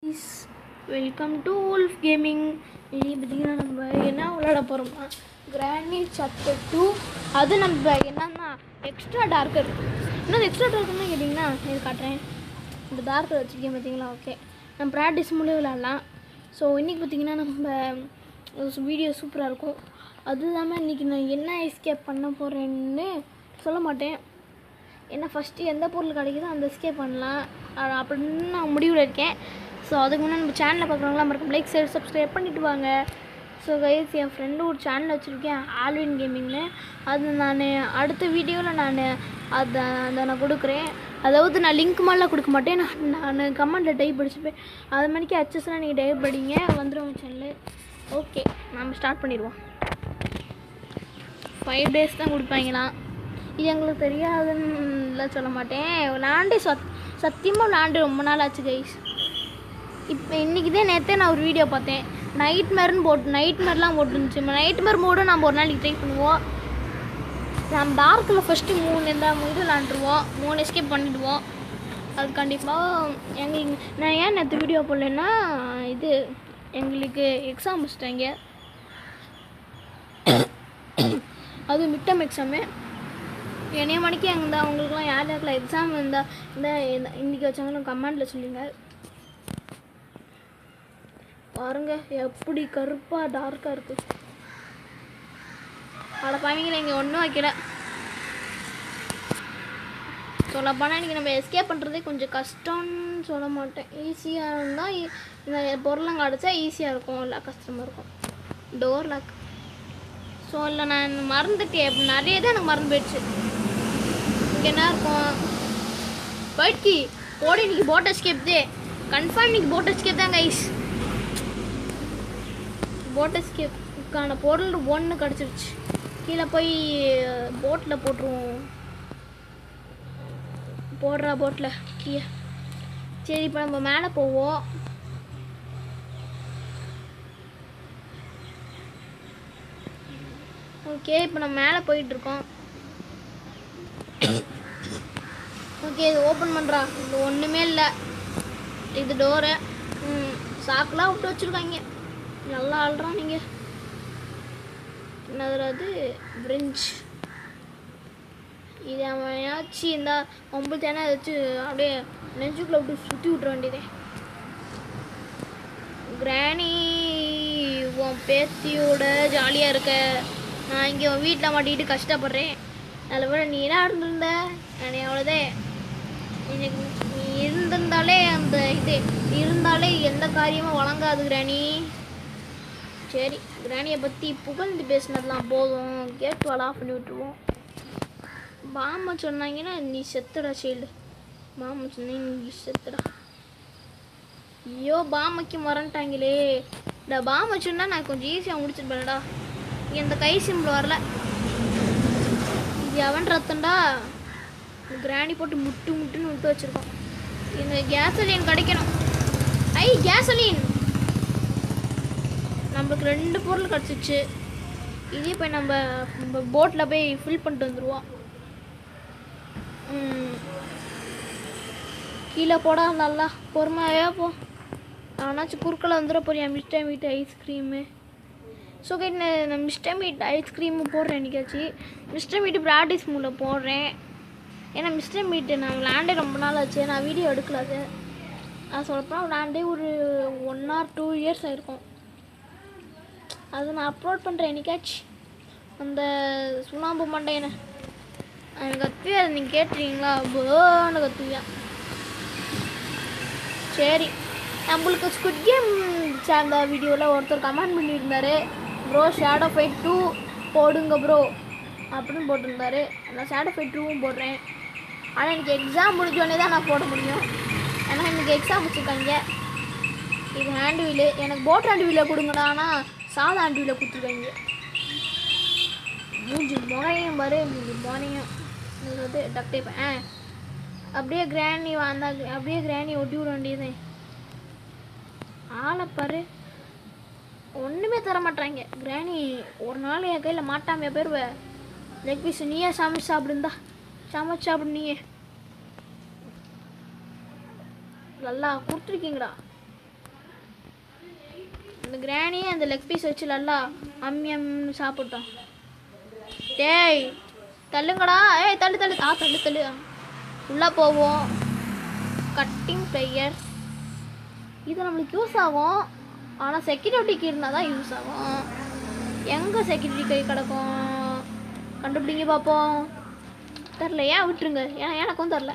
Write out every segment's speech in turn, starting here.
guys, welcome to Wolf Gaming. இன்னைக்கு பார்த்தீங்கன்னா நம்ம என்ன விளையாட போகிறோம்னா கிரானி சாப்டர் 2. அது நம்ம என்னன்னா எக்ஸ்ட்ரா டார்க்கர். என்னது எக்ஸ்ட்ரா டார்க்கர்னு கேட்டிங்கன்னா இது காட்டுறேன். இந்த டார்க்கர் வச்சுருக்கேன் பார்த்தீங்களா? ஓகே, நம்ம ப்ராக்டிஸ் மூலம் விளையாடலாம். ஸோ இன்றைக்கி பார்த்திங்கன்னா நம்ம வீடியோ சூப்பராக இருக்கும். அது இல்லாமல் இன்றைக்கி நான் என்ன எஸ்கேப் பண்ண போகிறேன்னு சொல்ல மாட்டேன். ஏன்னா ஃபஸ்ட்டு எந்த பொருள் கிடைக்குதோ அந்த எஸ்கேப் பண்ணலாம் அப்படின்னு நான் முடிவில் இருக்கேன். ஸோ அதுக்கு முன்னாடி நம்ம சேனலில் பார்க்குறவங்களாம் மறக்காம லைக் ஷேர் சப்ஸ்கிரைப் பண்ணிவிட்டு வாங்க. ஸோ கைஸ், என் ஃப்ரெண்டு ஒரு சேனல் வச்சுருக்கேன் ஆல்வின் கேமிங்னு. அது நான் அடுத்த வீடியோவில் அதை நான் கொடுக்குறேன். அதாவது நான் லிங்க் மாதிரிலாம் கொடுக்க மாட்டேன், நான் கமெண்டில் டைப் படிச்சுப்பேன். அது மாதிரிக்கு அச்சஸ்லாம் நீங்கள் டைப் படிங்க, வந்துடும் சேனல். ஓகே, நம்ம ஸ்டார்ட் பண்ணிடுவோம். 5 days தான் கொடுப்பாங்களாம். இது எங்களுக்கு தெரியாதுன்னு சொல்ல மாட்டேன். விளாண்டு சத்தியமாக விளாண்டு ரொம்ப நாள் ஆச்சு கைஸ். இப்போ இன்றைக்கி தான் நேற்றே நான் ஒரு வீடியோ பார்த்தேன். நைட் மேர்லாம் போட்டுருந்துச்சு. நைட் மேர் மோடும் நம்ம ஒரு நாளைக்கு ட்ரை பண்ணுவோம். நம்ம டார்க்கில் ஃபஸ்ட்டு 3 விளாண்டுருவோம், 3 எஸ்கேப் பண்ணிவிடுவோம். அது கண்டிப்பாக எங்களுக்கு நான் ஏன் நேற்று வீடியோ போடலன்னா, இது எங்களுக்கு எக்ஸாம் வச்சுட்டாங்க. அது மிட்டம் எக்ஸாமு. என்னைய மணிக்கு அவங்களுக்குலாம் யாருக்கெல்லாம் எக்ஸாம் இருந்தால் இன்றைக்கி வச்சாங்களும் கமெண்டில் சொல்லுங்கள். பாருங்க எப்படி கருப்பாக டார்க்காக இருக்குது. அதை பாவீங்களா, இங்கே ஒன்றும் வைக்கல. சொல்லப்போனால் இன்றைக்கி நம்ம எஸ்கேப் பண்ணுறதே கொஞ்சம் கஷ்டம்னு சொல்ல மாட்டேன். ஈஸியாக இருந்தால் இந்த பொருளங்க அடித்தா ஈஸியாக இருக்கும், இல்லை கஷ்டமாக இருக்கும். Door lock. ஸோ இல்லை நான் மறந்துட்டேன், நிறைய தான் எனக்கு மறந்து போயிடுச்சு. இங்கே என்ன இருக்கும்? போயிடுச்சு போடு. இன்றைக்கி போட் எஸ்கேப் தே கன்ஃபார்ம். இன்றைக்கி போட் எஸ்கேப் தான் கைஸ். போட் எஸ்கேப்புக்கான பொருள் 1 கிடச்சிருச்சு. கீழே போய் போட்டில் போட்டுருவோம். போடுறா போட்டில் கீழே. சரி, இப்போ நம்ம மேலே போவோம். ஓகே, இப்போ நம்ம மேலே போயிட்டுருக்கோம். ஓகே, இது ஓப்பன் பண்ணுறா. இது ஒன்றுமே இல்லை. இது டோரு சாக்கெலாம் விட்டு வச்சுருக்காங்க. நல்லா ஆள்றான். நீங்கள் என்னது பிரெஞ்ச். இது அவன் ஏதாச்சு இந்த 9 தேனா ஏதாச்சு அப்படியே நெஞ்சுக்குள்ளே விட்டு சுற்றி விட்ற வேண்டியதே. கிரானி, உன் பேத்தியோட ஜாலியாக இருக்க. நான் இங்கே உன் வீட்டில் மாட்டிக்கிட்டு கஷ்டப்படுறேன். அதில் விட நீ என்ன இருந்திருந்த நான் அவ்வளோதே. எனக்கு நீ இருந்திருந்தாலே அந்த இது இருந்தாலே எந்த காரியமும் வழங்காது கிரானி. சரி, கிரானியை பற்றி புகழ்ந்து பேசினதுலாம் போதும். கேட் வால் ஆஃப் பண்ணி விட்டுருவோம். பாமா சொன்னாங்கன்னா நீ செத்துடா சைல்டு. பாமா சொன்னீங்க நீ செத்துடா. ஐயோ, பாமைக்கு மறந்துட்டாங்களே. இந்த பாமா சொன்னால் நான் கொஞ்சம் ஈஸியாக முடிச்சிருப்பேன்டா. இங்கே இந்த கை சிம்பிள் வரல. இது அவன் ரத்தண்டா. கிரானி போட்டு முட்டுன்னு விட்டு வச்சுருக்கோம். இந்த கேசலின் கிடைக்கணும். கேசலின் நம்மளுக்கு 2 பொருள் கிடச்சிச்சு. இதே போய் நம்ம போட்டில் போய் ஃபில் பண்ணிட்டு வந்துடுவோம். கீழே போடா, நல்லா பொறுமையாகவே போ. ஆனாச்சும் குறுக்கில் வந்துட போறியா மிஸ்டர் மீட் ஐஸ்கிரீமு. ஸோ நான் மிஸ்டர் மீட் ஐஸ்கிரீமு போடுறேன். என்றைக்காச்சு மிஸ்டர் மீட்டு ப்ராக்டிஸ் மூலம் போடுறேன். ஏன்னா மிஸ்டர் மீட்டு நான் விளாண்டே ரொம்ப நாள் ஆச்சு. நான் வீடியோ எடுக்கல. அது சொல்லப்போனால் விளாண்டே ஒரு 1 or 2 years ஆகிருக்கும். அது நான் அப்லோட் பண்ணுறேன் என்னைக்காச்சு. அந்த சுண்ணாம்பு மண்டையனை எனக்கு கத்துவே. அதை நீங்கள் கேட்டுறீங்களா? போன்னு கத்துவியா. சரி, நம்மளுக்கு ஸ்குட் கேம் சேர்ந்த வீடியோவில் ஒருத்தர் கமெண்ட் பண்ணியிருந்தார், ப்ரோ ஷேடோ ஃபைட் 2 போடுங்க ப்ரோ அப்படின்னு போட்டிருந்தாரு. நான் ஷேடோ ஃபைட் 2வும் போடுறேன். ஆனால் எனக்கு எக்ஸாம் முடிஞ்சோடனே தான் நான் போட முடியும். ஏன்னா எனக்கு எக்ஸாம் வச்சுருக்காங்க. இது ஹேண்ட் வீலு. எனக்கு போட் ஹேண்ட் வீலை கொடுங்கடா. ஆனால் சாதா ஹேண்ட் வீலை கொடுத்துருக்காங்க. மூஞ்சி முறையும் பாரு, மூஞ்சி முறையும் டக் டைப். அப்படியே கிராணி வந்தாங்க. அப்படியே கிராணி ஒட்டி விட வேண்டியது. ஆளை பாரு, ஒன்றுமே தர மாட்டாங்க. கிராணி ஒரு நாள் என் கையில் மாட்டாமையா போயிடுவேன். லெக் பீஸ் நீயே சமைச்சு சாப்பிடுந்தா. சமைச்சு சாப்பிடு நீயே. நல்லா கொடுத்துருக்கீங்கடா. அந்த கிராணியே அந்த லெக் பீஸ் வச்சு நல்லா அம்மியம்னு சாப்பிட்டோம். டேய் தள்ளுங்கடா, ஏய் தள்ளு தள்ளு, தள்ளு தள்ளு. உள்ளே போவோம். கட்டிங் பிளேயர் இது நம்மளுக்கு யூஸ் ஆகும், ஆனால் செக்யூரிட்டிக்கு இருந்தால் தான் யூஸ் ஆகும். எங்கே செக்யூரிட்டி கை கிடக்கும், கண்டுபிடிங்க பார்ப்போம். தெரில, ஏன் விட்டுருங்க, எனக்கும் தெரில.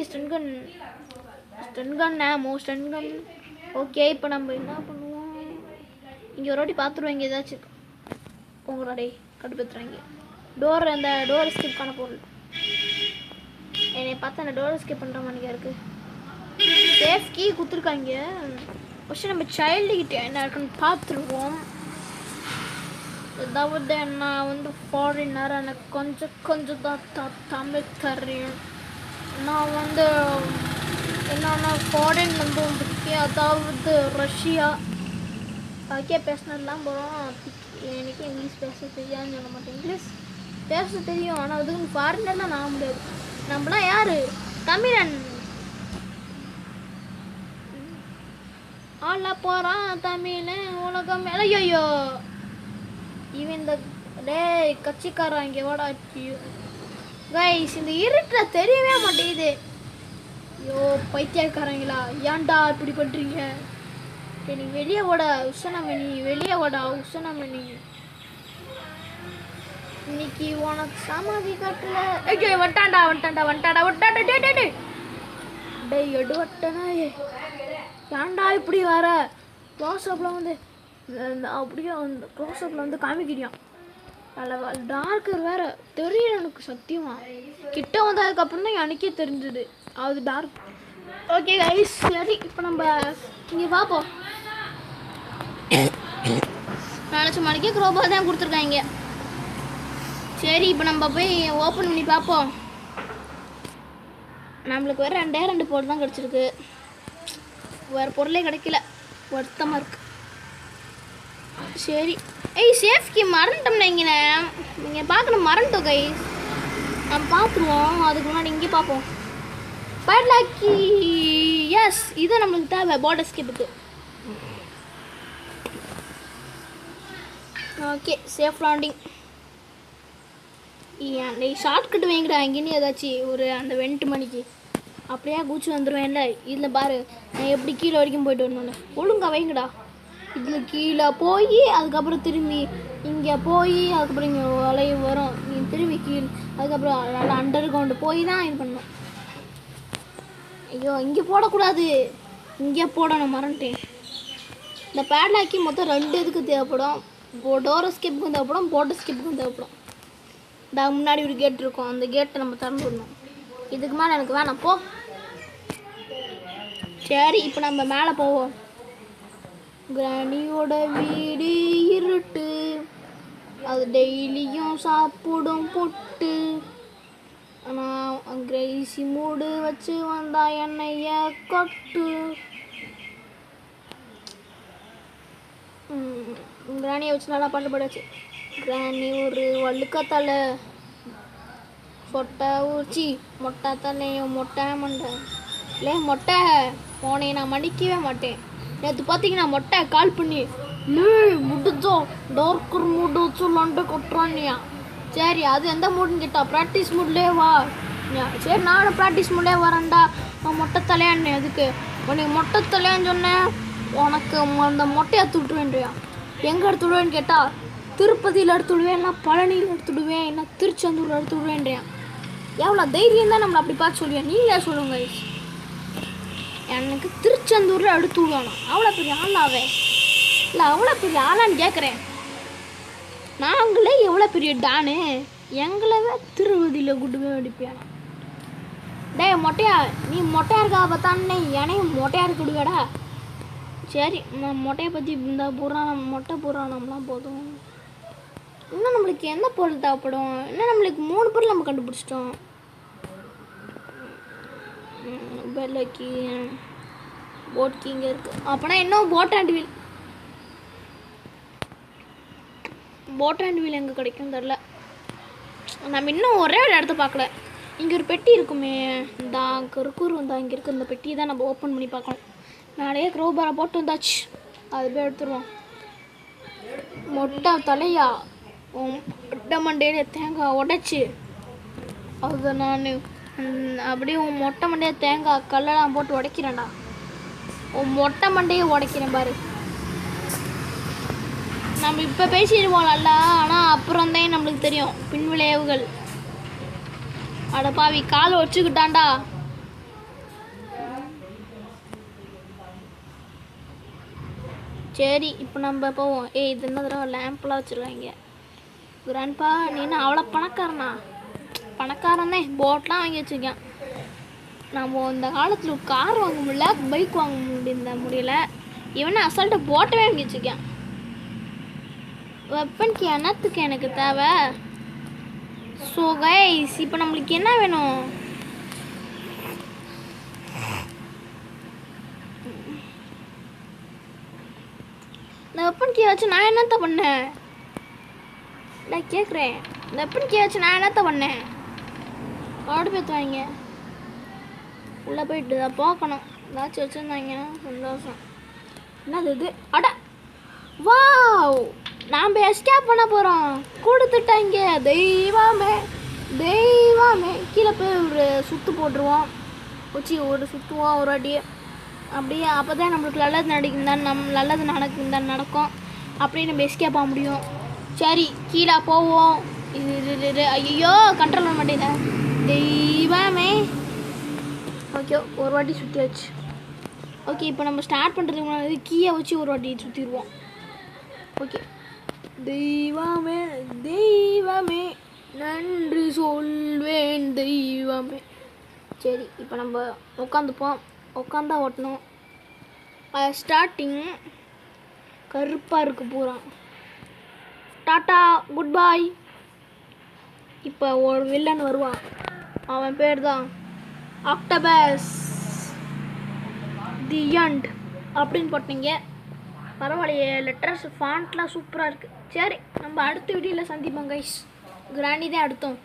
Stun gun stun gun. Okay, இப்போ நம்ம என்ன பண்ணுவோம், இங்கே ஒரு வாட்டி பார்த்துருவோம். இங்கே ஏதாச்சும் உங்களோட கடுப்பத்துறாங்க. அந்த டோர் ஸ்கிப் பண்ண பொருள் என்னை பார்த்து அந்த டோர் ஸ்கிப் பண்ணுற மாதிரி இருக்குது. சேஃப் கீ கொடுத்துருக்காங்க. ஃபஸ்ட்டு நம்ம சைல்டுக்கிட்ட என்ன இருக்குன்னு பார்த்துருவோம். அதாவது நான் வந்து ஃபாரினர், எனக்கு கொஞ்சம் தான் தமிழ் தெரியும். நான் வந்து என்னன்னா ஃபாரின் வந்து முக்கியம், அதாவது ரஷ்யா ஓகே பேசினதுலாம் போகிறோம். எனக்கு இங்கிலீஷ் பேச தெரியாதுன்னு சொல்ல மாட்டேன், இங்கிலீஷ் பேச தெரியும், ஆனால் அதுக்கு ஃபாரினர்லாம் நான் முடியாது. நம்மளாம் யார், தமிழன். ஆள போகிறான் தமிழ் உலகம். ஐயோ இவன் இந்த டேய் கட்சிக்காரன் இங்கே வாடா. கைஸ் இந்த இருட்டில் தெரியவே மாட்டேங்குது. ஐயோ பைத்தியக்காரங்களா, ஏன்டா இப்படி பண்ணுறீங்க? நீ வெளியே ஓட உசனமணி, வெளியே ஓடா உசனமணி. இன்னைக்கு உனக்கு சமாதி காட்டுல. ஐயோ வந்துட்டாண்டா. டேய் எடு வட்டனா, ஏன்டா இப்படி வர? க்ளோஸ்அப்பில் வந்து அப்படியே அந்த க்ளோஸ்அப்பில் வந்து காமிக்கிறியான். அதில் டார்க்கர் வேறு தெரியல எனக்கு சத்தியமா. கிட்ட வந்ததுக்கப்புறம் தான் எனக்கே தெரிஞ்சது அது டார்க். ஓகே கைஸ், சரி இப்போ நம்ம இங்கே பார்ப்போம். நினச்ச மணிக்கே க்ரோபா தான் கொடுத்துருக்காங்க. சரி இப்போ நம்ம போய் ஓப்பன் பண்ணி பார்ப்போம். நம்மளுக்கு வேறு 2 பொருள் தான் கிடச்சிருக்கு, வேறு பொருளே கிடைக்கல, வருத்தமாக இருக்கு. சரி சேஃப்கி மறந்துட்டோம்னா நீங்கள் பார்க்கணும், மறந்துட்டோம் கைஸ். நம்ம பார்த்துருவோம், அதுக்கு முன்னாடி இங்கே பார்ப்போம். பட்லாக்கி எஸ், இது நம்மளுக்கு தேவை பார்டர் ஸ்கிப்புக்கு. Okay safe landing. அந்த ஷார்ட்கட் வாங்கிடா எங்கேன்னு ஏதாச்சும் ஒரு அந்த வெண்ட் மணிக்கு அப்படியே குச்சி வந்துடுவேன்ல. இதில் பாரு நான் எப்படி கீழே வரைக்கும் போயிட்டு வரணும்னு, ஒழுங்கா வைங்கடா. இதில் கீழே போய் அதுக்கப்புறம் திரும்பி இங்கே போய் அதுக்கப்புறம் இங்கே வளைவு வரும், நீ திரும்பி கீழே அதுக்கப்புறம் நல்லா அண்டர் கிரவுண்டு போய் தான் இது பண்ணணும். ஐயோ இங்கே போடக்கூடாது, இங்கே போடணும், மறந்துட்டேன். இந்த பேட்லாக்கி மொத்தம் 2 இதுக்கு தேவைப்படும். டோர் ஸ்கிப்புக்கும் தேவைப்படும், போர்டர் ஸ்கிப்புக்கும் தேவைப்படும். இந்த முன்னாடி ஒரு கேட் இருக்கும், அந்த கேட்டை நம்ம திறந்து விடணும். இதுக்கு மேலே எனக்கு வேணாம் போ. சரி இப்போ நம்ம மேலே போவோம். கிராணியோட வீடு இருட்டு, அது டெய்லியும் சாப்பிடும் பொட்டு. ஆனால் கிரேசி மூடு வச்சு வந்தா என்னைய கொட்டு. கிராணியை வச்சு நல்லா பாட்டு பாடாச்சு. கிராணி ஒரு வழுக்கத்தலை, சொட்டை ஊச்சி, மொட்டை தலையும் மொட்டை மண்டை. இல்லை மொட்டை போனே நான் மடிக்கவே மாட்டேன். நேற்று பார்த்தீங்கன்னா மொட்டை கால் பண்ணி முடிச்சோம் டார்க்கர் மூடு வச்சு லண்டை கொட்டுறான்யா. சரி அது எந்த மூடுன்னு கேட்டா ப்ராக்டிஸ் மூட்லேயே வா. சரி நானும் ப்ராக்டிஸ் மூட்லேயே வரேன்டா. நான் மொட்டை தலையான்னு அதுக்கு உனக்கு மொட்டை தலையான்னு சொன்னேன், உனக்கு அந்த மொட்டையை எடுத்து விட்டுருவேன்றியா. எங்கே எடுத்து விடுவேன்னு கேட்டால் திருப்பதியில் எடுத்து விடுவேன், இல்லை பழனியில் எடுத்து விடுவேன், இல்லை திருச்செந்தூரில் எடுத்து விடுவேன்றியான். எவ்வளோ தைரியம் தான் நம்மளை அப்படி பார்த்து சொல்லுவேன், நீங்களே சொல்லுங்க. எனக்கு திருச்செந்தூரில் எடுத்து விடுவானா? அவ்வளோ பெரிய ஆளாவே இல்லை, அவ்வளோ பெரிய ஆளான்னு கேட்குறேன். நாங்களே எவ்வளோ பெரிய டானு, எங்களவே திருப்பதியில் கூட்டுமே அடிப்பியா. டே மொட்டையா, நீ மொட்டையா இருக்கா பார்த்தானே என்னையும் மொட்டையா இருக்க விடுவேடா. சரி நான் மொட்டையை பற்றி இந்த புராணம் மொட்டை புராணம்லாம் போதும். இன்னும் நம்மளுக்கு என்ன பொருள் தேவைப்படும்? இன்னும் நம்மளுக்கு 3 பொருள் நம்ம கண்டுபிடிச்சிட்டோம். பெல்லக்கி போட் கீ இங்கே இருக்குது. அப்போனா இன்னும் போட் அண்ட் வீல் எங்கே கிடைக்கும் தெரில. நம்ம இன்னும் ஒரே ஒரு இடத்த பார்க்கல. இங்கே ஒரு பெட்டி இருக்குமே, இந்த அங்கே இருக்கும், இந்த இங்கே இருக்குது. இந்த பெட்டியை தான் நம்ம ஓப்பன் பண்ணி பார்க்கணும். நாளையே க்ரோபாரை போட்டு வந்தாச்சு. அது போய் எடுத்துருவோம். மொட்டை தலையா மொட்டை மண்டையில தேங்காய் உடைச்சி அதை நான் அப்படியே உன் மொட்டை மண்டையை தேங்காய் கல்லெல்லாம் போட்டு உடைக்கிறேன்டா. உன் மொட்டை மண்டையை உடைக்கிறேன் பாரு. நம்ம இப்போ பேசிடுவோம் நல்லா, ஆனால் அப்புறம் தான் நம்மளுக்கு தெரியும் பின் விளைவுகள். அட பாவி கால் வச்சுக்கிட்டான்டா. சரி இப்போ நம்ம போவோம். இது என்ன தடவை லேம்ப்லாம் வச்சுருக்காங்க. கிராண்ட்பா நீ என்ன அவ்வளோ பணக்காரனா? பணக்காரன் தான், போட்லாம் வாங்கி வச்சுருக்கேன். நம்ம இந்த காலத்தில் கார் வாங்க முடியல, பைக் வாங்க முடியல. இவனை அசால்ட்டாக போட்டவே வாங்கி வச்சுருக்கேன். வெப்பனுக்கு என்னத்துக்கு எனக்கு தேவை? ஸோ கைஸ் இப்போ நம்மளுக்கு என்ன வேணும்? இந்த வெப்பன் கீ வச்சு நான் என்னத்த பண்ணேன்? நான் கேட்குறேன், இந்த வெப்பன் கீ வச்சு நான் என்னத்த பண்ணேன்? ஆடு பேத்துவாங்க உள்ளே போயிட்டு தான் பார்க்கணும். ஏதாச்சும் வச்சுருந்தாங்கன்னா சந்தோஷம். என்னது இது? அட வாவ், நாம் எஸ்கேப் பண்ண போகிறோம். கொடுத்துட்டாங்க. தெய்வமே தெய்வமே. கீழே போய் ஒரு சுற்று போட்டுருவோம். வச்சு ஒரு சுற்றுவோம் ஒரு வாட்டி. அப்படியே அப்போ தான் நம்மளுக்கு நல்லது நடக்கும். அப்படியே நம்ம எஸ்கேப் ஆக முடியும். சரி கீழே போவோம். இது ஐயோ கண்ட்ரோல் பண்ண மாட்டேங்க. தெய்வமே. ஓகே ஒரு வாட்டி சுற்றியாச்சு. ஓகே இப்போ நம்ம ஸ்டார்ட் பண்ணுறதுக்கு முன்னாடி கீயை வச்சு ஒரு வாட்டி சுற்றிடுவோம். ஓகே தெய்வமே தெய்வமே நன்றி சொல்வேன் தெய்வமே. சரி இப்போ நம்ம உட்காந்துப்போம். உட்காந்தா ஓட்டணும். ஸ்டார்டிங் கருப்பாக இருக்கு பூரா. டாட்டா குட் பாய். இப்போ ஒரு வில்லன் வருவான். அவன் பேர் தான் ஆக்டோபஸ் தி எண்ட் அப்படின்னு போட்டீங்க. பரவாயில்லையே, லெட்டர்ஸ் ஃபாண்ட்லாம் சூப்பராக இருக்குது. சரி நம்ம அடுத்த வீடியோவில் சந்திப்போம் கைஸ். கிராண்டி தான் அடுத்தோம்.